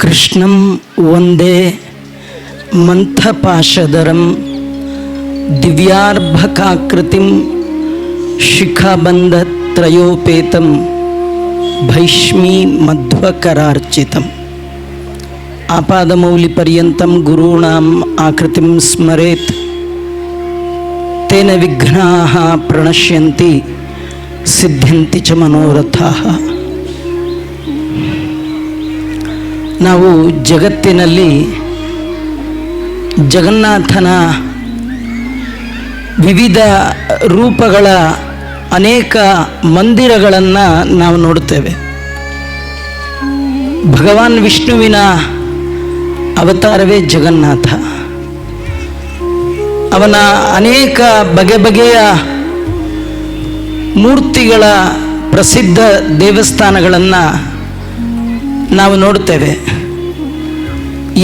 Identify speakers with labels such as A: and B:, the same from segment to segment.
A: ಕೃಷ್ಣಂ ವಂದೇ ಮಂಥಪಾಶಧರಂ ದಿವ್ಯಾರ್ಭಕಾಕೃತಿಂ ಶಿಖಾಬಂಧತ್ರಯೋಪೇತಂ ಭೈಷ್ಮೀ ಮಧ್ವಕರಾರ್ಚಿತಂ ಆಪಾದಮೌಲಿಪರ್ಯಂತಂ ಗುರುಣಾಂ ಆಕೃತಿಂ ಸ್ಮರೇತ್ ತೇನ ವಿಘ್ನಾಃ ಪ್ರಣಶ್ಯಂತಿ ಸಿದ್ಧ್ಯಂತಿ ಚ ಮನೋರಥಾಃ. ನಾವು ಜಗತ್ತಿನಲ್ಲಿ ಜಗನ್ನಾಥನ ವಿವಿಧ ರೂಪಗಳ ಅನೇಕ ಮಂದಿರಗಳನ್ನು ನಾವು ನೋಡುತ್ತೇವೆ. ಭಗವಾನ್ ವಿಷ್ಣುವಿನ ಅವತಾರವೇ ಜಗನ್ನಾಥ. ಅವನ ಅನೇಕ ಬಗೆ ಬಗೆಯ ಮೂರ್ತಿಗಳ ಪ್ರಸಿದ್ಧ ದೇವಸ್ಥಾನಗಳನ್ನು ನಾವು ನೋಡುತ್ತೇವೆ.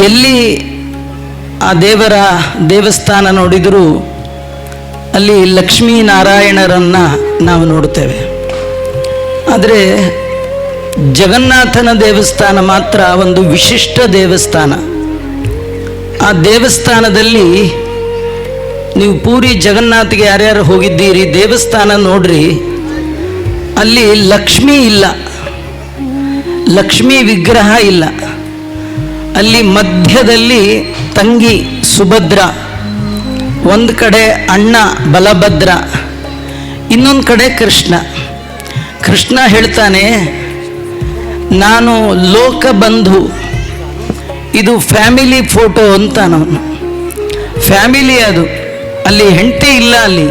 A: ಎಲ್ಲಿ ಆ ದೇವರ ದೇವಸ್ಥಾನ ನೋಡಿದರೂ ಅಲ್ಲಿ ಲಕ್ಷ್ಮೀನಾರಾಯಣರನ್ನು ನಾವು ನೋಡುತ್ತೇವೆ. ಆದರೆ ಜಗನ್ನಾಥನ ದೇವಸ್ಥಾನ ಮಾತ್ರ ಒಂದು ವಿಶಿಷ್ಟ ದೇವಸ್ಥಾನ. ಆ ದೇವಸ್ಥಾನದಲ್ಲಿ ನೀವು ಪೂರಿ ಜಗನ್ನಾಥ್ಗೆ ಯಾರ್ಯಾರು ಹೋಗಿದ್ದೀರಿ, ದೇವಸ್ಥಾನ ನೋಡ್ರಿ, ಅಲ್ಲಿ ಲಕ್ಷ್ಮೀ ಇಲ್ಲ, ಲಕ್ಷ್ಮೀ ವಿಗ್ರಹ ಇಲ್ಲ. ಅಲ್ಲಿ ಮಧ್ಯದಲ್ಲಿ ತಂಗಿ ಸುಭದ್ರ, ಒಂದು ಕಡೆ ಅಣ್ಣ ಬಲಭದ್ರ, ಇನ್ನೊಂದು ಕಡೆ ಕೃಷ್ಣ. ಕೃಷ್ಣ ಹೇಳ್ತಾನೆ, ನಾನು ಲೋಕಬಂಧು, ಇದು ಫ್ಯಾಮಿಲಿ ಫೋಟೋ ಅಂತ. ನಾನು ಫ್ಯಾಮಿಲಿ, ಅದು ಅಲ್ಲಿ ಹೆಂಡತಿ ಇಲ್ಲ, ಅಲ್ಲಿ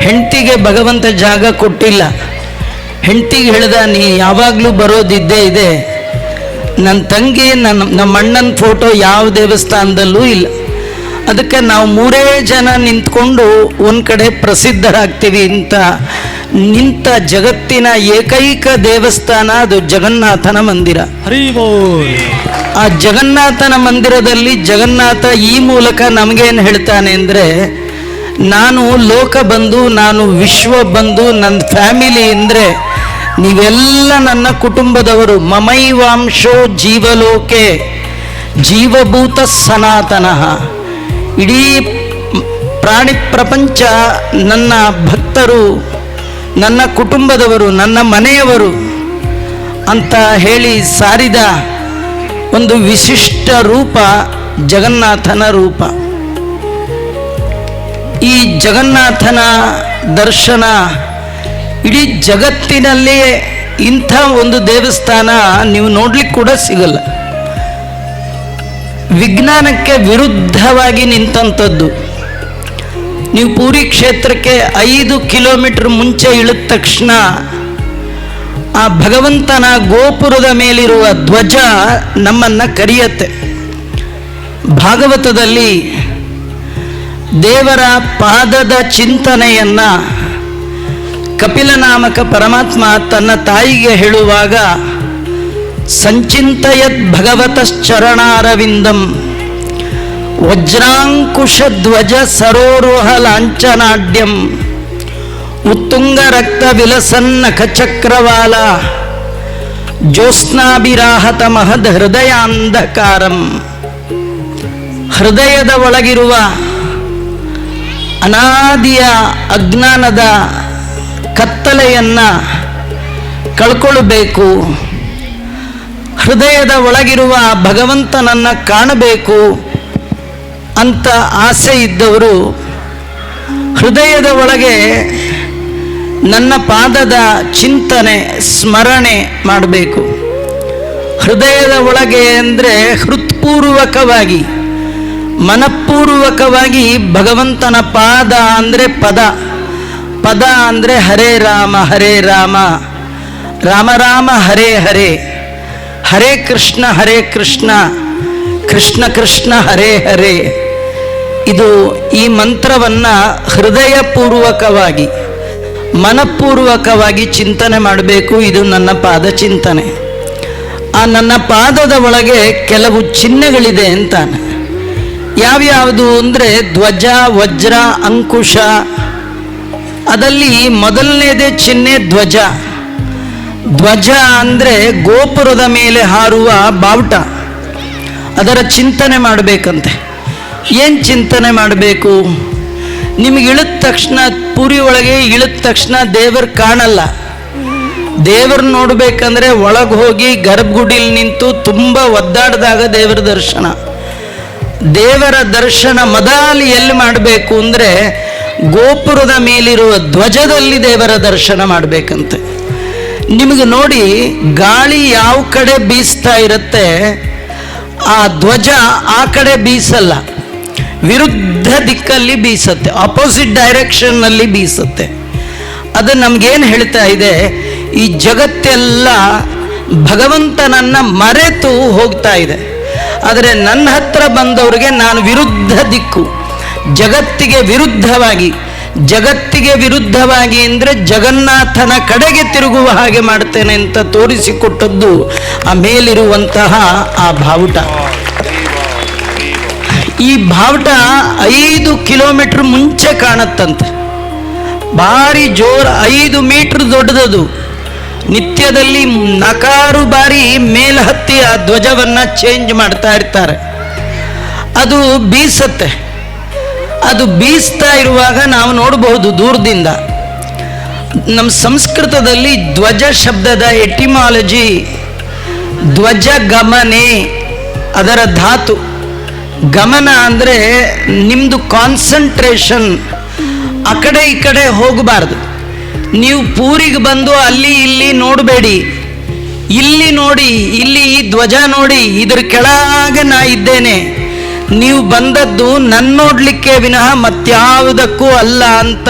A: ಹೆಂಡತಿಗೆ ಭಗವಂತ ಜಾಗ ಕೊಟ್ಟಿಲ್ಲ. ಹೆಂಡತಿಗೆ ಹೇಳ್ದ, ನೀ ಯಾವಾಗಲೂ ಬರೋದಿದ್ದೇ ಇದೆ. ನನ್ನ ತಂಗಿ ನಮ್ಮ ಅಣ್ಣನ ಫೋಟೋ ಯಾವ ದೇವಸ್ಥಾನದಲ್ಲೂ ಇಲ್ಲ. ಅದಕ್ಕೆ ನಾವು ಮೂರೇ ಜನ ನಿಂತ್ಕೊಂಡು ಒಂದು ಕಡೆ ಪ್ರಸಿದ್ಧರಾಗ್ತೀವಿ ಅಂತ ನಿಂತ ಜಗತ್ತಿನ ಏಕೈಕ ದೇವಸ್ಥಾನ ಅದು ಜಗನ್ನಾಥನ ಮಂದಿರ. ಆ ಜಗನ್ನಾಥನ ಮಂದಿರದಲ್ಲಿ ಜಗನ್ನಾಥ ಈ ಮೂಲಕ ನಮಗೇನು ಹೇಳ್ತಾನೆ ಅಂದರೆ, ನಾನು ಲೋಕ ಬಂಧು, ನಾನು ವಿಶ್ವ ಬಂಧು, ನನ್ನ ಫ್ಯಾಮಿಲಿ ಅಂದರೆ ನೀವೆಲ್ಲ ನನ್ನ ಕುಟುಂಬದವರು. ಮಮೈವಾಂಶೋ ಜೀವಲೋಕೆ ಜೀವಭೂತ ಸನಾತನಃ. ಇಡೀ ಪ್ರಾಣಿ ಪ್ರಪಂಚ ನನ್ನ ಭಕ್ತರು, ನನ್ನ ಕುಟುಂಬದವರು, ನನ್ನ ಮನೆಯವರು ಅಂತ ಹೇಳಿ ಸಾರಿದ ಒಂದು ವಿಶಿಷ್ಟ ರೂಪ ಜಗನ್ನಾಥನ ರೂಪ. ಈ ಜಗನ್ನಾಥನ ದರ್ಶನ ಇಡೀ ಜಗತ್ತಿನಲ್ಲಿಯೇ ಇಂಥ ಒಂದು ದೇವಸ್ಥಾನ ನೀವು ನೋಡ್ಲಿಕ್ಕೆ ಕೂಡ ಸಿಗಲ್ಲ. ವಿಜ್ಞಾನಕ್ಕೆ ವಿರುದ್ಧವಾಗಿ ನಿಂತಂಥದ್ದು. ನೀವು ಪೂರಿ ಕ್ಷೇತ್ರಕ್ಕೆ 5 ಕಿಲೋಮೀಟರ್ ಮುಂಚೆ ಇಳಿದ ತಕ್ಷಣ ಆ ಭಗವಂತನ ಗೋಪುರದ ಮೇಲಿರುವ ಧ್ವಜ ನಮ್ಮನ್ನು ಕರೆಯುತ್ತೆ. ಭಾಗವತದಲ್ಲಿ ದೇವರ ಪಾದದ ಚಿಂತನೆಯನ್ನು ಕಪಿಲ ನಾಮಕ ಪರಮಾತ್ಮ ತನ್ನ ತಾಯಿಗೆ ಹೇಳುವಾಗ, ಸಂಚಿಂತಯದ್ ಭಗವತಶ್ಚರಣಾರವಿಂದಂ ವಜ್ರಾಂಕುಶ ಧ್ವಜ ಸರೋರುಹ ಲಾಂಛನಾಡ್ಯಂ ಉತ್ತುಂಗ ರಕ್ತ ವಿಲಸನ್ನಖ ಚಕ್ರವಾಲ ಜ್ಯೋತ್ಸ್ನಾಭಿರಾಹತ ಮಹದ್ ಹೃದಯಾಂಧಕಾರಂ. ಹೃದಯದ ಒಳಗಿರುವ ಅನಾದಿಯ ಅಜ್ಞಾನದ ಕತ್ತಲೆಯನ್ನು ಕಳ್ಕೊಳ್ಬೇಕು, ಹೃದಯದ ಒಳಗಿರುವ ಭಗವಂತನನ್ನು ಕಾಣಬೇಕು ಅಂತ ಆಸೆ ಇದ್ದವರು ಹೃದಯದ ಒಳಗೆ ನನ್ನ ಪಾದದ ಚಿಂತನೆ ಸ್ಮರಣೆ ಮಾಡಬೇಕು. ಹೃದಯದ ಒಳಗೆ ಅಂದರೆ ಹೃತ್ಪೂರ್ವಕವಾಗಿ, ಮನಪೂರ್ವಕವಾಗಿ ಭಗವಂತನ ಪಾದ ಅಂದರೆ ಪದ, ಪದ ಅಂದರೆ ಹರೇ ರಾಮ ರಾಮ ರಾಮ ಹರೇ ಹರೇ, ಹರೇ ಕೃಷ್ಣ ಕೃಷ್ಣ ಕೃಷ್ಣ ಹರೇ ಹರೇ. ಇದು ಈ ಮಂತ್ರವನ್ನು ಹೃದಯಪೂರ್ವಕವಾಗಿ ಮನಪೂರ್ವಕವಾಗಿ ಚಿಂತನೆ ಮಾಡಬೇಕು. ಇದು ನನ್ನ ಪಾದ ಚಿಂತನೆ. ಆ ನನ್ನ ಪಾದದ ಒಳಗೆ ಕೆಲವು ಚಿಹ್ನೆಗಳಿದೆ ಅಂತಾನೆ. ಯಾವ್ಯಾವುದು ಅಂದರೆ ಧ್ವಜ, ವಜ್ರ, ಅಂಕುಶ. ಅದಲ್ಲಿ ಮೊದಲನೇದೇ ಚಿಹ್ನೆ ಧ್ವಜ. ಧ್ವಜ ಅಂದರೆ ಗೋಪುರದ ಮೇಲೆ ಹಾರುವ ಬಾವುಟ. ಅದರ ಚಿಂತನೆ ಮಾಡಬೇಕಂತೆ. ಏನು ಚಿಂತನೆ ಮಾಡಬೇಕು? ನಿಮಗೆ ಇಳಿದ ತಕ್ಷಣ, ಪುರಿ ಒಳಗೆ ಇಳಿದ ತಕ್ಷಣ ದೇವರು ಕಾಣಲ್ಲ. ದೇವರು ನೋಡಬೇಕಂದ್ರೆ ಒಳಗೆ ಹೋಗಿ ಗರ್ಭಗುಡಿಲಿ ನಿಂತು ತುಂಬ ಒದ್ದಾಡಿದಾಗ ದೇವರ ದರ್ಶನ. ದೇವರ ದರ್ಶನ ಮೊದಲು ಎಲ್ಲಿ ಮಾಡಬೇಕು ಅಂದರೆ ಗೋಪುರದ ಮೇಲಿರುವ ಧ್ವಜದಲ್ಲಿ ದೇವರ ದರ್ಶನ ಮಾಡಬೇಕಂತೆ. ನಿಮಗೆ ನೋಡಿ, ಗಾಳಿ ಯಾವ ಕಡೆ ಬೀಸ್ತಾ ಇರುತ್ತೆ ಆ ಧ್ವಜ ಆ ಕಡೆ ಬೀಸಲ್ಲ, ವಿರುದ್ಧ ದಿಕ್ಕಲ್ಲಿ ಬೀಸುತ್ತೆ, ಆಪೋಸಿಟ್ ಡೈರೆಕ್ಷನ್ನಲ್ಲಿ ಬೀಸುತ್ತೆ. ಅದು ನಮಗೇನು ಹೇಳ್ತಾ ಇದೆ? ಈ ಜಗತ್ತೆಲ್ಲ ಭಗವಂತನನ್ನು ಮರೆತು ಹೋಗ್ತಾ ಇದೆ. ಆದರೆ ನನ್ನ ಹತ್ರ ಬಂದವರಿಗೆ ನಾನು ವಿರುದ್ಧ ದಿಕ್ಕು, ಜಗತ್ತಿಗೆ ವಿರುದ್ಧವಾಗಿ ಅಂದರೆ ಜಗನ್ನಾಥನ ಕಡೆಗೆ ತಿರುಗುವ ಹಾಗೆ ಮಾಡ್ತೇನೆ ಅಂತ ತೋರಿಸಿಕೊಟ್ಟದ್ದು ಆ ಮೇಲಿರುವಂತಹ ಆ ಬಾವುಟ. ಈ ಬಾವುಟ 5 ಕಿಲೋಮೀಟರ್ ಮುಂಚೆ ಕಾಣತ್ತಂತೆ, ಭಾರಿ ಜೋರು, 5 ಮೀಟರ್ ದೊಡ್ಡದದು. ನಿತ್ಯದಲ್ಲಿ 4 ಬಾರಿ ಮೇಲೆ ಹತ್ತಿ ಆ ಧ್ವಜವನ್ನು ಚೇಂಜ್ ಮಾಡ್ತಾ ಇರ್ತಾರೆ. ಅದು ಬೀಸತ್ತೆ. ಅದು ಬೀಸ್ತಾ ಇರುವಾಗ ನಾವು ನೋಡಬಹುದು ದೂರದಿಂದ. ನಮ್ಮ ಸಂಸ್ಕೃತದಲ್ಲಿ ಧ್ವಜ ಶಬ್ದದ ಎಟಿಮಾಲಜಿ ಧ್ವಜ ಗಮನೆ, ಅದರ ಧಾತು. ಗಮನ ಅಂದರೆ ನಿಮ್ಮದು ಕಾನ್ಸಂಟ್ರೇಷನ್ ಆ ಕಡೆ ಈ ಕಡೆ ಹೋಗಬಾರ್ದು. ನೀವು ಪೂರಿಗೆ ಬಂದು ಅಲ್ಲಿ ಇಲ್ಲಿ ನೋಡಬೇಡಿ, ಇಲ್ಲಿ ನೋಡಿ, ಇಲ್ಲಿ ಈ ಧ್ವಜ ನೋಡಿ, ಇದ್ರ ಕೆಳಗೆ ನಾ ಇದ್ದೇನೆ, ನೀವು ಬಂದದ್ದು ನನ್ನ ನೋಡಲಿಕ್ಕೆ ವಿನಃ ಮತ್ಯಾವುದಕ್ಕೂ ಅಲ್ಲ ಅಂತ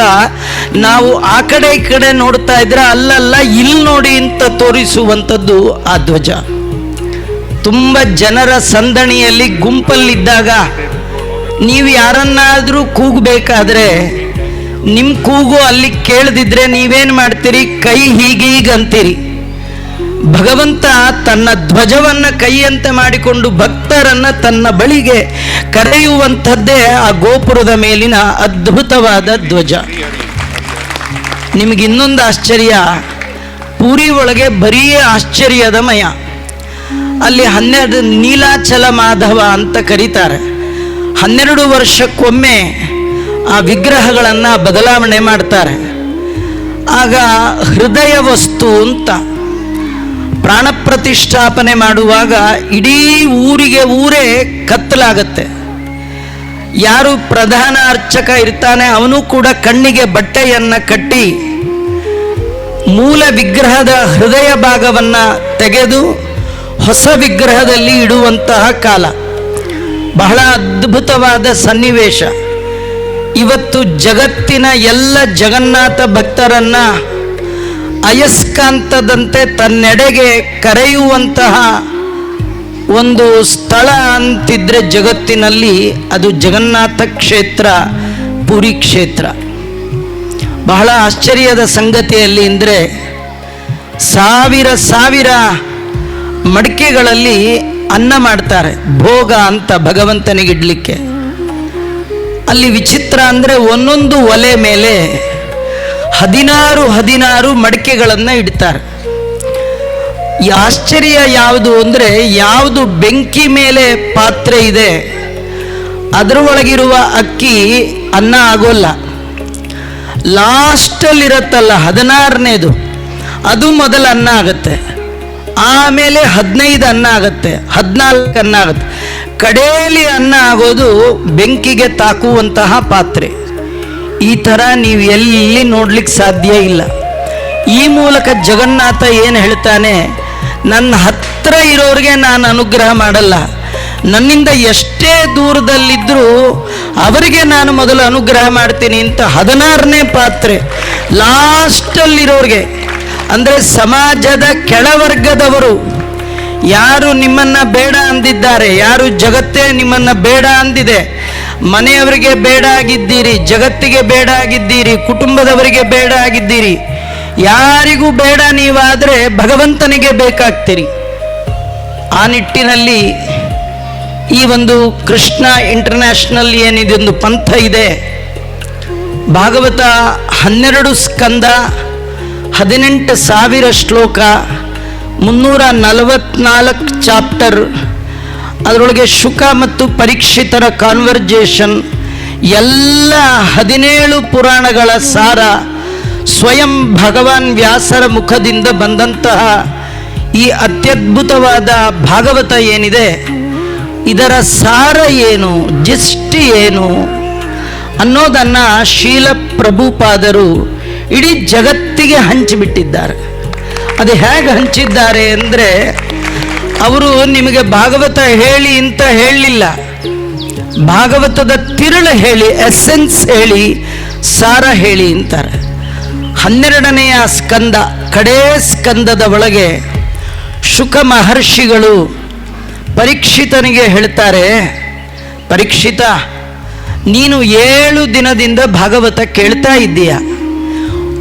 A: ನಾವು ಆ ಕಡೆ ಈ ಕಡೆ ನೋಡ್ತಾ ಇದ್ರೆ ಅಲ್ಲಲ್ಲ ಇಲ್ಲಿ ನೋಡಿ ಅಂತ ತೋರಿಸುವಂಥದ್ದು ಆ ಧ್ವಜ. ತುಂಬ ಜನರ ಸಂದಣಿಯಲ್ಲಿ ಗುಂಪಲ್ಲಿದ್ದಾಗ ನೀವು ಯಾರನ್ನಾದರೂ ಕೂಗಬೇಕಾದ್ರೆ ನಿಮ್ಮ ಕೂಗು ಅಲ್ಲಿ ಕೇಳದಿದ್ರೆ ನೀವೇನು ಮಾಡ್ತೀರಿ? ಕೈ ಹೀಗೀಗಂತೀರಿ. ಭಗವಂತ ತನ್ನ ಧ್ವಜವನ್ನು ಕೈಯಂತೆ ಮಾಡಿಕೊಂಡು ಭಕ್ತರನ್ನು ತನ್ನ ಬಳಿಗೆ ಕರೆಯುವಂಥದ್ದೇ ಆ ಗೋಪುರದ ಮೇಲಿನ ಅದ್ಭುತವಾದ ಧ್ವಜ. ನಿಮಗೆ ಇನ್ನೊಂದು ಆಶ್ಚರ್ಯ, ಪೂರಿ ಒಳಗೆ ಬರೀ ಆಶ್ಚರ್ಯದ ಮಯ. ಅಲ್ಲಿ 12 ನೀಲಾಚಲ ಮಾಧವ ಅಂತ ಕರೀತಾರೆ. 12 ವರ್ಷಕ್ಕೊಮ್ಮೆ ಆ ವಿಗ್ರಹಗಳನ್ನು ಬದಲಾವಣೆ ಮಾಡ್ತಾರೆ. ಆಗ ಹೃದಯ ವಸ್ತು ಅಂತ ಪ್ರಾಣ ಪ್ರತಿಷ್ಠಾಪನೆ ಮಾಡುವಾಗ ಇಡೀ ಊರೇ ಕತ್ತಲಾಗತ್ತೆ. ಯಾರು ಪ್ರಧಾನ ಅರ್ಚಕ ಇರ್ತಾನೆ ಅವನು ಕೂಡ ಕಣ್ಣಿಗೆ ಬಟ್ಟೆಯನ್ನು ಕಟ್ಟಿ ಮೂಲ ವಿಗ್ರಹದ ಹೃದಯ ಭಾಗವನ್ನು ತೆಗೆದು ಹೊಸ ವಿಗ್ರಹದಲ್ಲಿ ಇಡುವಂತಹ ಕಾಲ. ಬಹಳ ಅದ್ಭುತವಾದ ಸನ್ನಿವೇಶ. ಇವತ್ತು ಜಗತ್ತಿನ ಎಲ್ಲ ಜಗನ್ನಾಥ ಭಕ್ತರನ್ನ ಅಯಸ್ಕಾಂತದಂತೆ ತನ್ನೆಡೆಗೆ ಕರೆಯುವಂತಹ ಒಂದು ಸ್ಥಳ ಅಂತಿದ್ರೆ ಜಗತ್ತಿನಲ್ಲಿ ಅದು ಜಗನ್ನಾಥ ಕ್ಷೇತ್ರ, ಪುರಿ ಕ್ಷೇತ್ರ. ಬಹಳ ಆಶ್ಚರ್ಯದ ಸಂಗತಿಯಲ್ಲಿ ಅಂದರೆ ಸಾವಿರ ಮಡಿಕೆಗಳಲ್ಲಿ ಅನ್ನ ಮಾಡ್ತಾರೆ, ಭೋಗ ಅಂತ ಭಗವಂತನಿಗಿಡ್ಲಿಕ್ಕೆ. ಅಲ್ಲಿ ವಿಚಿತ್ರ ಅಂದರೆ ಒಂದೊಂದು ಒಲೆ ಮೇಲೆ 16 ಮಡಿಕೆಗಳನ್ನು ಇಡ್ತಾರೆ. ಈ ಆಶ್ಚರ್ಯ ಯಾವುದು ಅಂದರೆ, ಯಾವುದು ಬೆಂಕಿ ಮೇಲೆ ಪಾತ್ರೆ ಇದೆ ಅದರೊಳಗಿರುವ ಅಕ್ಕಿ ಅನ್ನ ಆಗೋಲ್ಲ. ಲಾಸ್ಟಲ್ಲಿರುತ್ತಲ್ಲ 16ನೇದು ಅದು ಮೊದಲು ಅನ್ನ ಆಗುತ್ತೆ, ಆಮೇಲೆ 15 ಅನ್ನ ಆಗುತ್ತೆ, 14 ಅನ್ನ ಆಗುತ್ತೆ, ಕಡೆಯಲ್ಲಿ ಅನ್ನ ಆಗೋದು ಬೆಂಕಿಗೆ ತಾಕುವಂತಹ ಪಾತ್ರೆ. ಈ ಥರ ನೀವು ಎಲ್ಲಿ ನೋಡ್ಲಿಕ್ಕೆ ಸಾಧ್ಯ ಇಲ್ಲ. ಈ ಮೂಲಕ ಜಗನ್ನಾಥ ಏನು ಹೇಳ್ತಾನೆ, ನನ್ನ ಹತ್ರ ಇರೋರಿಗೆ ನಾನು ಅನುಗ್ರಹ ಮಾಡಲ್ಲ, ನನ್ನಿಂದ ಎಷ್ಟೇ ದೂರದಲ್ಲಿದ್ದರೂ ಅವರಿಗೆ ನಾನು ಮೊದಲು ಅನುಗ್ರಹ ಮಾಡ್ತೀನಿ ಅಂತ 16ನೇ ಪಾತ್ರೆ ಲಾಸ್ಟಲ್ಲಿರೋರಿಗೆ, ಅಂದರೆ ಸಮಾಜದ ಕೆಳವರ್ಗದವರು, ಯಾರು ನಿಮ್ಮನ್ನು ಬೇಡ ಅಂದಿದ್ದಾರೆ, ಯಾರು ಜಗತ್ತೇ ನಿಮ್ಮನ್ನು ಬೇಡ ಅಂದಿದೆ, ಮನೆಯವರಿಗೆ ಬೇಡ ಆಗಿದ್ದೀರಿ, ಜಗತ್ತಿಗೆ ಬೇಡ ಆಗಿದ್ದೀರಿ, ಕುಟುಂಬದವರಿಗೆ ಬೇಡ ಆಗಿದ್ದೀರಿ, ಯಾರಿಗೂ ಬೇಡ ನೀವಾದರೆ ಭಗವಂತನಿಗೆ ಬೇಕಾಗ್ತೀರಿ. ಆ ನಿಟ್ಟಿನಲ್ಲಿ ಈ ಒಂದು ಕೃಷ್ಣ ಇಂಟರ್ನ್ಯಾಷನಲ್ ಏನಿದೊಂದು ಪಂಥ ಇದೆ, ಭಾಗವತ 12 ಸ್ಕಂದ, 18,000 ಶ್ಲೋಕ, 344 ಚಾಪ್ಟರ್, ಅದರೊಳಗೆ ಶುಕ ಮತ್ತು ಪರೀಕ್ಷಿತರ ಕಾನ್ವರ್ಜೇಷನ್, ಎಲ್ಲ 17 ಪುರಾಣಗಳ ಸಾರ, ಸ್ವಯಂ ಭಗವಾನ್ ವ್ಯಾಸರ ಮುಖದಿಂದ ಬಂದಂತಹ ಈ ಅತ್ಯದ್ಭುತವಾದ ಭಾಗವತ ಏನಿದೆ, ಇದರ ಸಾರ ಏನು, ಜಿಸ್ಟ್ ಏನು ಅನ್ನೋದನ್ನು ಶೀಲ ಪ್ರಭುಪಾದರು ಇಡೀ ಜಗತ್ತಿಗೆ ಹಂಚಿಬಿಟ್ಟಿದ್ದಾರೆ. ಅದು ಹೇಗೆ ಹಂಚಿದ್ದಾರೆ ಅಂದರೆ, ಅವರು ನಿಮಗೆ ಭಾಗವತ ಹೇಳಿ ಅಂತ ಹೇಳಲಿಲ್ಲ, ಭಾಗವತದ ತಿರುಳು ಹೇಳಿ, ಎಸೆನ್ಸ್ ಹೇಳಿ, ಸಾರ ಹೇಳಿ ಅಂತಾರೆ. 12ನೆಯ ಸ್ಕಂದ, ಕಡೇ ಸ್ಕಂದದ ಒಳಗೆ ಶುಕ ಮಹರ್ಷಿಗಳು ಪರೀಕ್ಷಿತನಿಗೆ ಹೇಳ್ತಾರೆ, ಪರೀಕ್ಷಿತ, ನೀನು 7 ದಿನದಿಂದ ಭಾಗವತ ಕೇಳ್ತಾ ಇದ್ದೀಯ,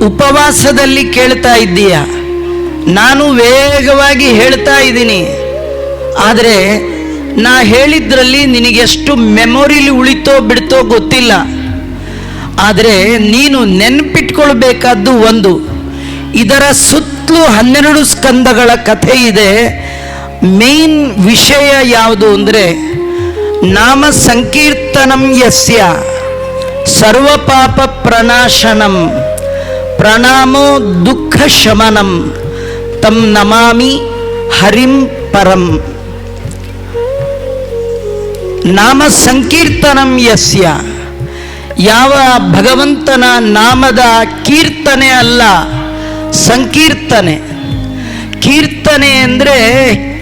A: ಉಪವಾಸದಲ್ಲಿ ಕೇಳ್ತಾ ಇದ್ದೀಯ, ನಾನು ವೇಗವಾಗಿ ಹೇಳ್ತಾ ಇದ್ದೀನಿ, ಆದರೆ ನಾ ಹೇಳಿದ್ರಲ್ಲಿ ನಿನಗೆಷ್ಟು ಮೆಮೊರಿಲಿ ಉಳಿತೋ ಬಿಡ್ತೋ ಗೊತ್ತಿಲ್ಲ. ಆದರೆ ನೀನು ನೆನಪಿಟ್ಕೊಳ್ಬೇಕಾದ್ದು ಒಂದು, ಇದರ ಸುತ್ತಲೂ 12 ಸ್ಕಂದಗಳ ಕಥೆ ಇದೆ. ಮೇನ್ ವಿಷಯ ಯಾವುದು ಅಂದರೆ, ನಾಮ ಸಂಕೀರ್ತನಂ ಯಸ್ಯ ಸರ್ವಪಾಪ ಪ್ರನಾಶನಂ ಪ್ರಣಾಮೋ ದುಃಖ ಶಮನಂ ತಂ ನಮಾಮಿ ಹರಿಂ ಪರಂ. ನಾಮ ಸಂಕೀರ್ತನಂ ಯಸ್ಯ, ಯಾವ ಭಗವಂತನ ನಾಮದ ಕೀರ್ತನೆ ಅಲ್ಲ, ಸಂಕೀರ್ತನೆ. ಕೀರ್ತನೆ ಅಂದರೆ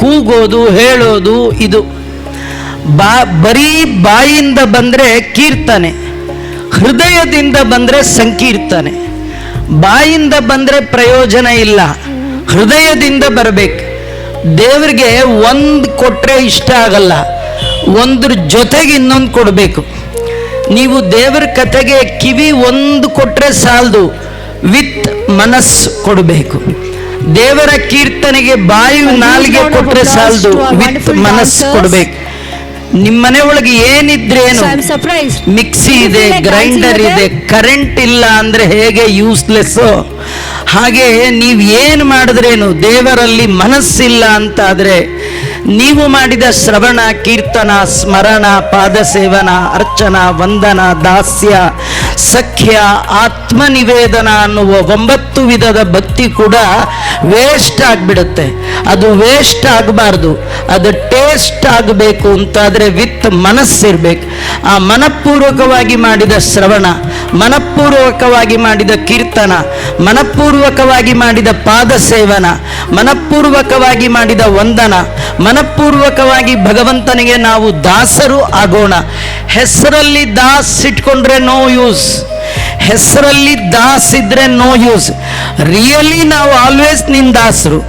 A: ಕೂಗೋದು, ಹೇಳೋದು, ಇದು ಬರೀ ಬಾಯಿಂದ ಬಂದರೆ ಕೀರ್ತನೆ, ಹೃದಯದಿಂದ ಬಂದರೆ ಸಂಕೀರ್ತನೆ. ಬಾಯಿಂದ ಬಂದರೆ ಪ್ರಯೋಜನ ಇಲ್ಲ, ಹೃದಯದಿಂದ ಬರಬೇಕು. ದೇವರಿಗೆ ಒಂದು ಕೊಟ್ಟರೆ ಇಷ್ಟ ಆಗಲ್ಲ, ಒಂದ್ರ ಜೊತೆಗೆ ಇನ್ನೊಂದು ಕೊಡಬೇಕು. ನೀವು ದೇವರ ಕಥೆಗೆ ಕಿವಿ ಒಂದು ಕೊಟ್ಟರೆ ಸಾಲದು, ವಿತ್ ಮನಸ್ಸು ಕೊಡಬೇಕು. ದೇವರ ಕೀರ್ತನೆಗೆ ಬಾಯಿ ನಾಲಿಗೆ ಕೊಟ್ಟರೆ ಸಾಲದು, ವಿತ್ ಮನಸ್ಸು ಕೊಡಬೇಕು. ನಿಮ್ಮನೆ ಒಳಗೆ ಏನಿದ್ರೇನು, ಮಿಕ್ಸಿ ಇದೆ, ಗ್ರೈಂಡರ್ ಇದೆ, ಕರೆಂಟ್ ಇಲ್ಲ ಅಂದರೆ ಹೇಗೆ ಯೂಸ್ಲೆಸ್ಸೋ ಹಾಗೆ ನೀವು ಏನು ಮಾಡಿದ್ರೇನು ದೇವರಲ್ಲಿ ಮನಸ್ಸಿಲ್ಲ ಅಂತಾದರೆ ನೀವು ಮಾಡಿದ ಶ್ರವಣ, ಕೀರ್ತನ, ಸ್ಮರಣ, ಪಾದಸೇವನ, ಅರ್ಚನ, ವಂದನ, ದಾಸ್ಯ, ಸಖ್ಯ, ಆತ್ಮನಿವೇದನ ಅನ್ನುವ 9 ವಿಧದ ಭಕ್ತಿ ಕೂಡ ವೇಸ್ಟ್ ಆಗಿಬಿಡುತ್ತೆ. ಅದು ವೇಸ್ಟ್ ಆಗಬಾರ್ದು, ಅದು ಟೇಸ್ಟ್ ಆಗಬೇಕು ಅಂತಾದರೆ ವಿತ್ ಮನಸ್ಸಿರಬೇಕು. ಆ ಮನಪೂರ್ವಕವಾಗಿ ಮಾಡಿದ ಶ್ರವಣ, ಮನಪೂರ್ವಕವಾಗಿ ಮಾಡಿದ ಕೀರ್ತನ, ಮನಪೂರ್ವಕವಾಗಿ ಮಾಡಿದ ಪಾದಸೇವನ, ಮನಪೂರ್ವಕವಾಗಿ ಮಾಡಿದ ವಂದನ, ಮನಪೂರ್ವಕವಾಗಿ ಭಗವಂತನಿಗೆ ನಾವು ದಾಸರು ಆಗೋಣ. ಹೆಸರಲ್ಲಿ ದಾಸ್ ಇಟ್ಕೊಂಡ್ರೆ ನೋ ಯೂಸ್, ಹೆಸರಲ್ಲಿ ದಾಸ್ ಇದ್ರೆ ನೋ ಯೂಸ್. ರಿಯಲಿ ನಾವು ಆಲ್ವೇಸ್ ನಿನ್ನ ದಾಸರು.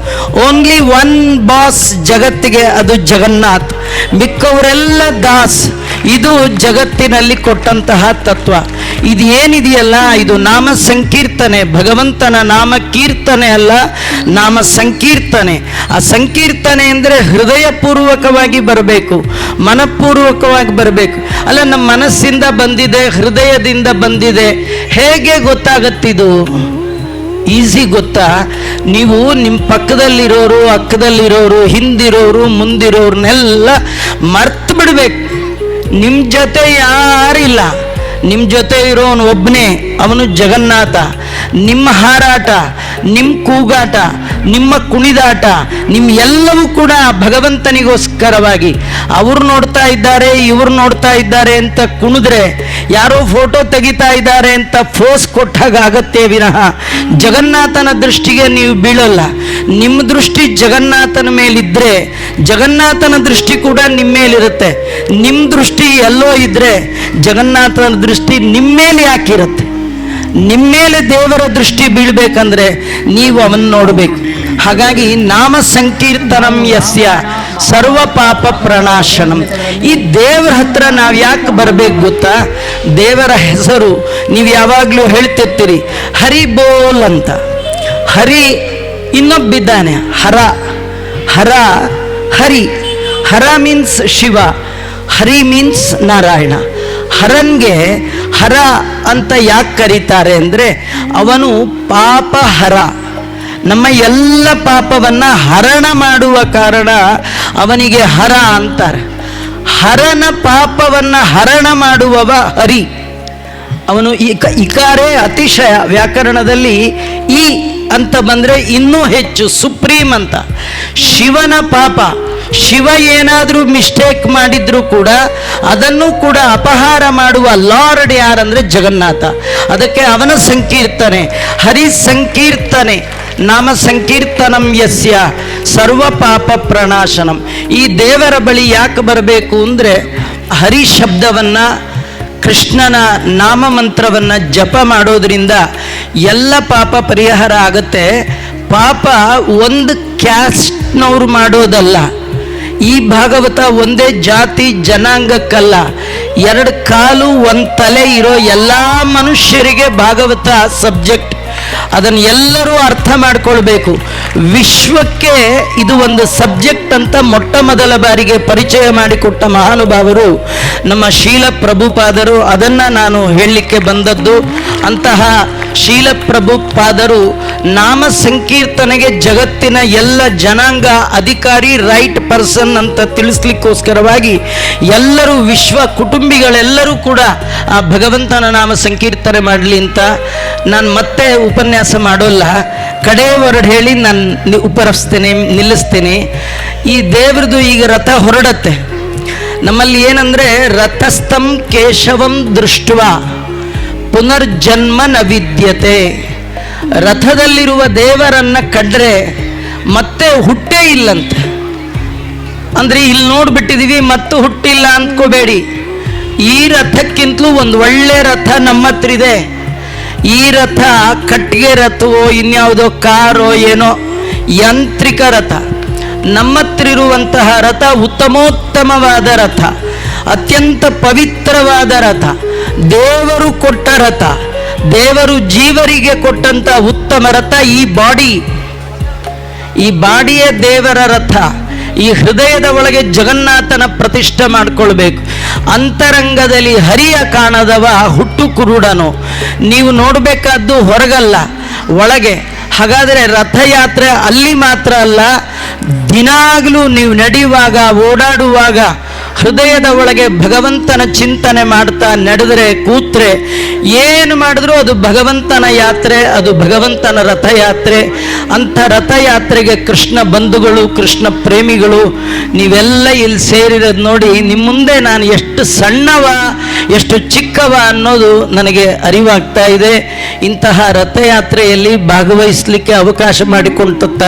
A: ಓನ್ಲಿ ಒನ್ ಬಾಸ್ ಜಗತ್ತಿಗೆ, ಅದು ಜಗನ್ನಾಥ್. ಮಿಕ್ಕವರೆಲ್ಲ ದಾಸ್. ಇದು ಜಗತ್ತಿನಲ್ಲಿ ಕೊಟ್ಟಂತಹ ತತ್ವ. ಇದು ಏನಿದೆಯಲ್ಲ, ಇದು ನಾಮ ಸಂಕೀರ್ತನೆ, ಭಗವಂತನ ನಾಮ ಕೀರ್ತನೆ ಅಲ್ಲ, ನಾಮ ಸಂಕೀರ್ತನೆ. ಆ ಸಂಕೀರ್ತನೆ ಅಂದರೆ ಹೃದಯಪೂರ್ವಕವಾಗಿ ಬರಬೇಕು, ಮನಪೂರ್ವಕವಾಗಿ ಬರಬೇಕು. ಅಲ್ಲ, ನಮ್ಮ ಮನಸ್ಸಿಂದ ಬಂದಿದೆ, ಹೃದಯದಿಂದ ಬಂದಿದೆ, ಹೇಗೆ ಗೊತ್ತಾಗತ್ತಿದು? ಈಸಿ ಗೊತ್ತಾ? ನೀವು ನಿಮ್ಮ ಪಕ್ಕದಲ್ಲಿರೋರು, ಅಕ್ಕದಲ್ಲಿರೋರು, ಹಿಂದಿರೋರು, ಮುಂದಿರೋರ್ನೆಲ್ಲ ಮರ್ತು ಬಿಡಬೇಕು. ನಿಮ್ಮ ಜೊತೆ ಯಾರಿಲ್ಲ, ನಿಮ್ಮ ಜೊತೆ ಇರೋನು ಒಬ್ಬನೇ, ಅವನು ಜಗನ್ನಾಥ. ನಿಮ್ಮ ಹಾರಾಟ, ನಿಮ್ಮ ಕೂಗಾಟ, ನಿಮ್ಮ ಕುಣಿದಾಟ, ನಿಮ್ಮ ಎಲ್ಲವೂ ಕೂಡ ಭಗವಂತನಿಗೋಸ್ಕರವಾಗಿ. ಅವ್ರು ನೋಡ್ತಾ ಇದ್ದಾರೆ, ಇವ್ರು ನೋಡ್ತಾ ಇದ್ದಾರೆ ಅಂತ ಕುಣಿದ್ರೆ, ಯಾರೋ ಫೋಟೋ ತೆಗಿತಾ ಇದ್ದಾರೆ ಅಂತ ಫೋಸ್ ಕೊಟ್ಟಾಗ ಆಗತ್ತೆ ವಿನಃ ಜಗನ್ನಾಥನ ದೃಷ್ಟಿಗೆ ನೀವು ಬೀಳಲ್ಲ. ನಿಮ್ಮ ದೃಷ್ಟಿ ಜಗನ್ನಾಥನ ಮೇಲಿದ್ದರೆ ಜಗನ್ನಾಥನ ದೃಷ್ಟಿ ಕೂಡ ನಿಮ್ಮ ಮೇಲಿರುತ್ತೆ. ನಿಮ್ಮ ದೃಷ್ಟಿ ಎಲ್ಲೋ ಇದ್ದರೆ ಜಗನ್ನಾಥನ ದೃಷ್ಟಿ ನಿಮ್ಮ ಮೇಲೆ ಯಾಕಿರುತ್ತೆ? ನಿಮ್ಮ ಮೇಲೆ ದೇವರ ದೃಷ್ಟಿ ಬೀಳ್ಬೇಕಂದ್ರೆ ನೀವು ಅವನ್ನ ನೋಡಬೇಕು. ಹಾಗಾಗಿ ನಾಮ ಸಂಕೀರ್ತನಂ ಯಸ್ಯ ಸರ್ವ ಪಾಪ ಪ್ರಣಾಶನಂ. ಈ ದೇವರ ಹತ್ರ ನಾವು ಯಾಕೆ ಬರಬೇಕು ಗೊತ್ತಾ? ದೇವರ ಹೆಸರು ನೀವು ಯಾವಾಗಲೂ ಹೇಳ್ತಿರ್ತೀರಿ, ಹರಿ ಬೋಲ್ ಅಂತ. ಹರಿ ಇನ್ನೊಬ್ಬಿದ್ದಾನೆ, ಹರ. ಹರ, ಹರಿ. ಹರ ಮೀನ್ಸ್ ಶಿವ, ಹರಿ ಮೀನ್ಸ್ ನಾರಾಯಣ. ಹರನ್ಗೆ ಹರ ಅಂತ ಯಾಕೆ ಕರೀತಾರೆ ಅಂದರೆ, ಅವನು ಪಾಪಹರ, ನಮ್ಮ ಎಲ್ಲ ಪಾಪವನ್ನು ಹರಣ ಮಾಡುವ ಕಾರಣ ಅವನಿಗೆ ಹರ ಅಂತಾರೆ. ಹರನ ಪಾಪವನ್ನು ಹರಣ ಮಾಡುವವ ಹರಿ. ಅವನು ಇಕಾರೇ ಅತಿಶಯ, ವ್ಯಾಕರಣದಲ್ಲಿ ಈ ಅಂತ ಬಂದರೆ ಇನ್ನೂ ಹೆಚ್ಚು, ಸುಪ್ರೀಂ ಅಂತ. ಶಿವನ ಪಾಪ, ಶಿವ ಏನಾದರೂ ಮಿಸ್ಟೇಕ್ ಮಾಡಿದ್ರು ಕೂಡ ಅದನ್ನು ಕೂಡ ಅಪಹಾರ ಮಾಡುವ ಲಾರ್ಡ್ ಯಾರಂದ್ರೆ ಜಗನ್ನಾಥ. ಅದಕ್ಕೆ ಅವನ ಸಂಕೀರ್ತನೆ, ಹರಿ ಸಂಕೀರ್ತನೆ, ನಾಮ ಸಂಕೀರ್ತನಂ ಯಸ್ಯ ಸರ್ವ ಪಾಪ ಪ್ರಣಾಶನಂ. ಈ ದೇವರ ಬಳಿ ಯಾಕೆ ಬರಬೇಕು ಅಂದರೆ ಹರಿ ಶಬ್ದವನ್ನು, ಕೃಷ್ಣನ ನಾಮ ಮಂತ್ರವನ್ನು ಜಪ ಮಾಡೋದ್ರಿಂದ ಎಲ್ಲ ಪಾಪ ಪರಿಹಾರ ಆಗುತ್ತೆ. ಪಾಪ ಒಂದು ಕ್ಯಾಸ್ಟ್ನವ್ರು ಮಾಡೋದಲ್ಲ. ಈ ಭಾಗವತ ಒಂದೇ ಜಾತಿ ಜನಾಂಗಕ್ಕಲ್ಲ, 2 ಕಾಲು 1 ತಲೆ ಇರೋ ಎಲ್ಲ ಮನುಷ್ಯರಿಗೆ ಭಾಗವತ ಸಬ್ಜೆಕ್ಟ್. ಅದನ್ನು ಎಲ್ಲರೂ ಅರ್ಥ ಮಾಡ್ಕೊಳ್ಬೇಕು. ವಿಶ್ವಕ್ಕೆ ಇದು ಒಂದು ಸಬ್ಜೆಕ್ಟ್ ಅಂತ ಮೊಟ್ಟ ಮೊದಲ ಬಾರಿಗೆ ಪರಿಚಯ ಮಾಡಿಕೊಟ್ಟ ಮಹಾನುಭಾವರು ನಮ್ಮ ಶೀಲ ಪ್ರಭುಪಾದರು. ಅದನ್ನು ನಾನು ಹೇಳಲಿಕ್ಕೆ ಬಂದದ್ದು. ಅಂತಹ ಶೀಲ ಪ್ರಭುಪಾದರು ನಾಮ ಸಂಕೀರ್ತನೆಗೆ ಜಗತ್ತಿನ ಎಲ್ಲ ಜನಾಂಗ ಅಧಿಕಾರಿ, ರೈಟ್ ಪರ್ಸನ್ ಅಂತ ತಿಳಿಸ್ಲಿಕ್ಕೋಸ್ಕರವಾಗಿ ಎಲ್ಲರೂ, ವಿಶ್ವ ಕುಟುಂಬಿಗಳೆಲ್ಲರೂ ಕೂಡ ಆ ಭಗವಂತನ ನಾಮ ಸಂಕೀರ್ತನೆ ಮಾಡಲಿ ಅಂತ ನಾನು ಮತ್ತೆ ಉಪನ್ಯಾಸ ಮಾಡೋಲ್ಲ. ಕಡೆ ವರ್ಡ್ ಹೇಳಿ ನಾನು ಉಪರಸ್ತೇನೆ, ನಿಲ್ಲಿಸ್ತೇನೆ. ಈ ದೇವ್ರದ್ದು ಈಗ ರಥ ಹೊರಡತ್ತೆ. ನಮ್ಮಲ್ಲಿ ಏನಂದರೆ ರಥಸ್ಥಂ ಕೇಶವಂ ದೃಷ್ಟ್ವ ಪುನರ್ಜನ್ಮ ನ ವಿದ್ಯತೆ. ರಥದಲ್ಲಿರುವ ದೇವರನ್ನ ಕಂಡ್ರೆ ಮತ್ತೆ ಹುಟ್ಟೇ ಇಲ್ಲಂತೆ. ಅಂದರೆ ಇಲ್ಲಿ ನೋಡ್ಬಿಟ್ಟಿದೀವಿ ಮತ್ತು ಹುಟ್ಟಿಲ್ಲ ಅಂದ್ಕೋಬೇಡಿ. ಈ ರಥಕ್ಕಿಂತಲೂ ಒಂದು ಒಳ್ಳೆ ರಥ ನಮ್ಮ ಹತ್ರ ಇದೆ. ಈ ರಥ ಕಟ್ಟಿಗೆ ರಥವೋ ಇನ್ಯಾವುದೋ ಕಾರೋ ಏನೋ ಯಾಂತ್ರಿಕ ರಥ. ನಮ್ಮ ಹತ್ರ ಇರುವಂತಹ ರಥ ಉತ್ತಮೋತ್ತಮವಾದ ರಥ, ಅತ್ಯಂತ ಪವಿತ್ರವಾದ ರಥ, ದೇವರು ಕೊಟ್ಟ ರಥ, ದೇವರು ಜೀವರಿಗೆ ಕೊಟ್ಟಂತ ಉತ್ತಮ ರಥ. ಈ ಬಾಡಿಯೇ ದೇವರ ರಥ. ಈ ಹೃದಯದ ಒಳಗೆ ಜಗನ್ನಾಥನ ಪ್ರತಿಷ್ಠೆ ಮಾಡಿಕೊಳ್ಬೇಕು. ಅಂತರಂಗದಲ್ಲಿ ಹರಿಯ ಕಾಣದವ ಹುಟ್ಟು ಕುರುಡನು. ನೀವು ನೋಡಬೇಕಾದ್ದು ಹೊರಗಲ್ಲ, ಒಳಗೆ. ಹಾಗಾದರೆ ರಥಯಾತ್ರೆ ಅಲ್ಲಿ ಮಾತ್ರ ಅಲ್ಲ, ದಿನಾಗಲೂ ನೀವು ನಡೆಯುವಾಗ, ಓಡಾಡುವಾಗ ಹೃದಯದ ಒಳಗೆ ಭಗವಂತನ ಚಿಂತನೆ ಮಾಡ್ತಾ ನಡೆದರೆ, ಕೂತ್ರೆ, ಏನು ಮಾಡಿದ್ರೂ ಅದು ಭಗವಂತನ ಯಾತ್ರೆ, ಅದು ಭಗವಂತನ ರಥಯಾತ್ರೆ. ಅಂಥ ರಥಯಾತ್ರೆಗೆ ಕೃಷ್ಣ ಬಂಧುಗಳು, ಕೃಷ್ಣ ಪ್ರೇಮಿಗಳು ನೀವೆಲ್ಲ ಇಲ್ಲಿ ಸೇರಿರೋದು ನೋಡಿ ನಿಮ್ಮ ಮುಂದೆ ನಾನು ಎಷ್ಟು ಸಣ್ಣವ, ಎಷ್ಟು ಚಿಕ್ಕವ ಅನ್ನೋದು ನನಗೆ ಅರಿವಾಗ್ತಾ ಇದೆ. ಇಂತಹ ರಥಯಾತ್ರೆಯಲ್ಲಿ ಭಾಗವಹಿಸಲಿಕ್ಕೆ ಅವಕಾಶ ಮಾಡಿಕೊಂಡಂಥ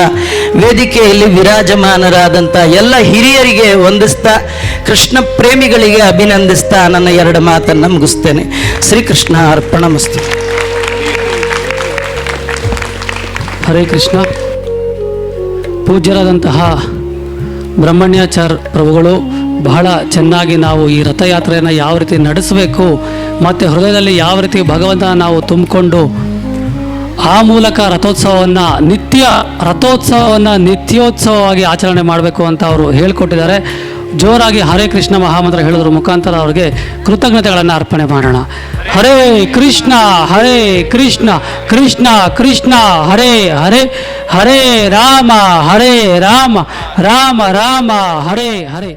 A: ವೇದಿಕೆಯಲ್ಲಿ ವಿರಾಜಮಾನರಾದಂಥ ಎಲ್ಲ ಹಿರಿಯರಿಗೆ ವಂದಿಸ್ತಾ, ಕೃಷ್ಣ ಪ್ರೇಮಿಗಳಿಗೆ ಅಭಿನಂದಿಸ್ತಾ ನನ್ನ 2 ಮಾತನ್ನು ಮುಗಿಸ್ತೇನೆ. ಶ್ರೀಕೃಷ್ಣ ಅರ್ಪಣಮಸ್ತು.
B: ಹರೇ ಕೃಷ್ಣ. ಪೂಜ್ಯರಾದಂತಹ ಬ್ರಹ್ಮಣ್ಯಾಚಾರ್ಯ ಪ್ರಭುಗಳು ಬಹಳ ಚೆನ್ನಾಗಿ ನಾವು ಈ ರಥಯಾತ್ರೆಯನ್ನು ಯಾವ ರೀತಿ ನಡೆಸಬೇಕು ಮತ್ತು ಹೃದಯದಲ್ಲಿ ಯಾವ ರೀತಿ ಭಗವಂತನ ನಾವು ತುಂಬಿಕೊಂಡು ಆ ಮೂಲಕ ರಥೋತ್ಸವವನ್ನು ನಿತ್ಯೋತ್ಸವವಾಗಿ ಆಚರಣೆ ಮಾಡಬೇಕು ಅಂತ ಅವರು ಹೇಳಿಕೊಟ್ಟಿದ್ದಾರೆ. ಜೋರಾಗಿ ಹರೇ ಕೃಷ್ಣ ಮಹಾಮಂತ್ರ ಹೇಳೋದ್ರ ಮುಖಾಂತರ ಅವ್ರಿಗೆ ಕೃತಜ್ಞತೆಗಳನ್ನು ಅರ್ಪಣೆ ಮಾಡೋಣ. ಹರೇ ಕೃಷ್ಣ ಕೃಷ್ಣ ಕೃಷ್ಣ ಹರೇ ಹರೇ, ಹರೇ ರಾಮ ರಾಮ ರಾಮ ಹರೇ ಹರೇ.